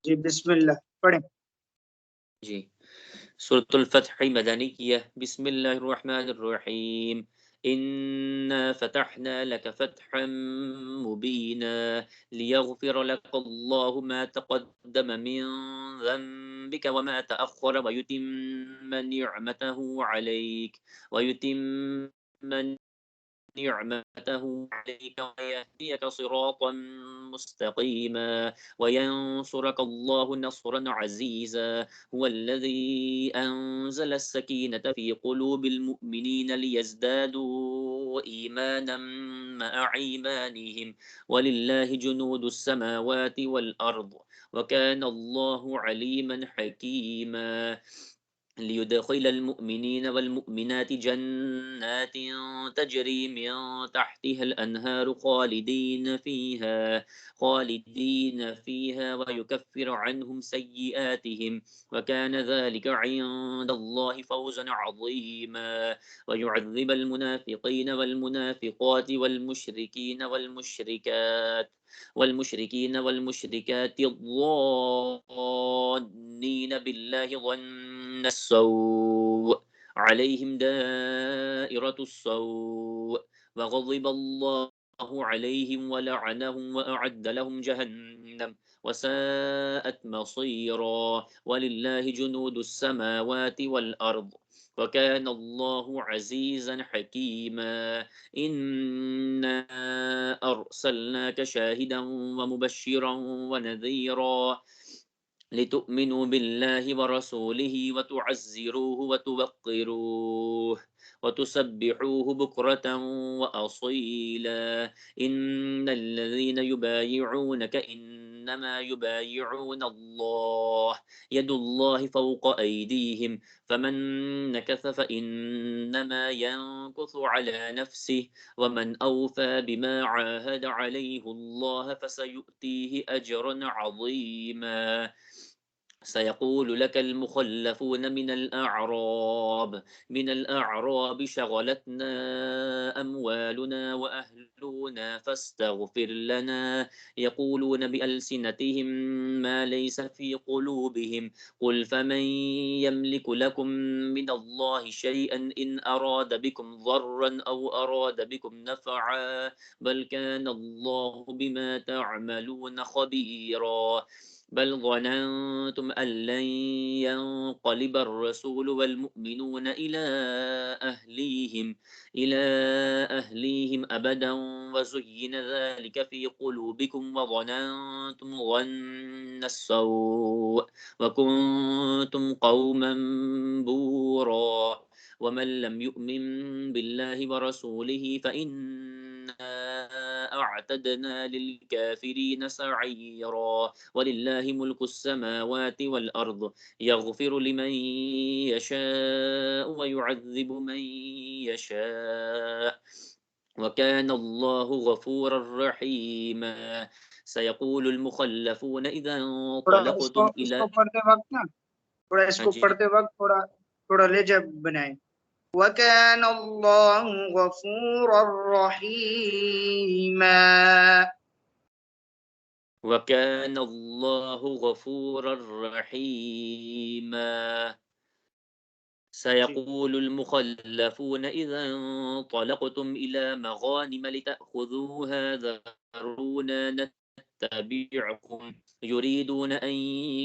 जी बिस्मिल्लाह पढ़ें। जी। सूरतुल फत्ह मदनिय्यह बिस्मिल्लाहिर्रहमानिर्रहीम इन्ना फतहना लक फतहन मुबीना लियग़फ़िर लकल्लाहु मा तक़द्दम मिन ज़ंबिक व मा तअख़ख़र व युतिम्म نعمته عليك ويهديك صراطا مستقيما وينصرك الله نصرا عزيزا هو الذي أنزل السكينة في قلوب المؤمنين ليزدادوا إيمانا مع إيمانهم ولله جنود السماوات والأرض وكان الله عليما حكيما ليدخل المؤمنين والمؤمنات جنات تجري من تحتها الأنهار خالدين فيها ويكفر عنهم سيئاتهم وكان ذلك عند الله فوزا عظيما ويعذب المنافقين والمنافقات والمشركات الظانين بالله ظن السوء عليهم دائرة السوء وغضب الله عليهم ولعنهم وأعد لهم جهنم وساءت مصيرا ولله جنود السماوات والأرض وكان الله عزيزا حكيما إنا أرسلناك شاهدا ومبشرا ونذيرا لتؤمنوا بالله ورسوله وتعزروه وتوقروه وتسبحوه بكرة وأصيلا إن الذين يبايعونك إنما يبايعون الله يد الله فوق أيديهم فمن نكث فإنما ينكث على نفسه ومن أوفى بما عاهد عليه الله فسيؤتيه أجرا عظيما سيقول لك المخلفون من الأعراب شغلتنا أموالنا وأهلنا فاستغفر لنا يقولون بألسنتهم ما ليس في قلوبهم قل فمن يملك لكم من الله شيئا إن أراد بكم ضرا أو أراد بكم نفعا بل كان الله بما تعملون خبيرا بل ظننتم أن لن ينقلب الرسول والمؤمنون إلى أهليهم أبدا وزين ذلك في قلوبكم وظننتم ظن السوء وكنتم قوما بورا ومن لم يؤمن بالله ورسوله فإنا أعتدنا للكافرين سعيرا ولله ملك السماوات والأرض يغفر لمن يشاء ويعذب من يشاء وكان الله غفورا رحيما سيقول المخلفون إذا थोड़ा इसको انطلقتم इसको إلى पढ़ते वक्त ना थोड़ा हाँ इसको जी पढ़ते वक्त थोड़ा थोड़ा लहजा बनाए। वकान अल्लाहु गफूरर रहीमा। وكان الله غفورا رحيما जी سيقول المخلفون إذا انطلقتم إلى مغانم لتأخذوها ذرونا نتبعكم يريدون أن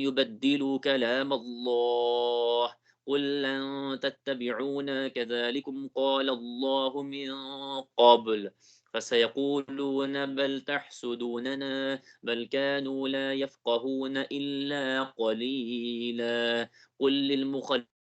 يبدلوا كلام الله قل لن تتبعونا كذلكم قال الله من قبل فسيقولون بل تحسدوننا بل كانوا لا يفقهون إلا قليلا قل للمخلفين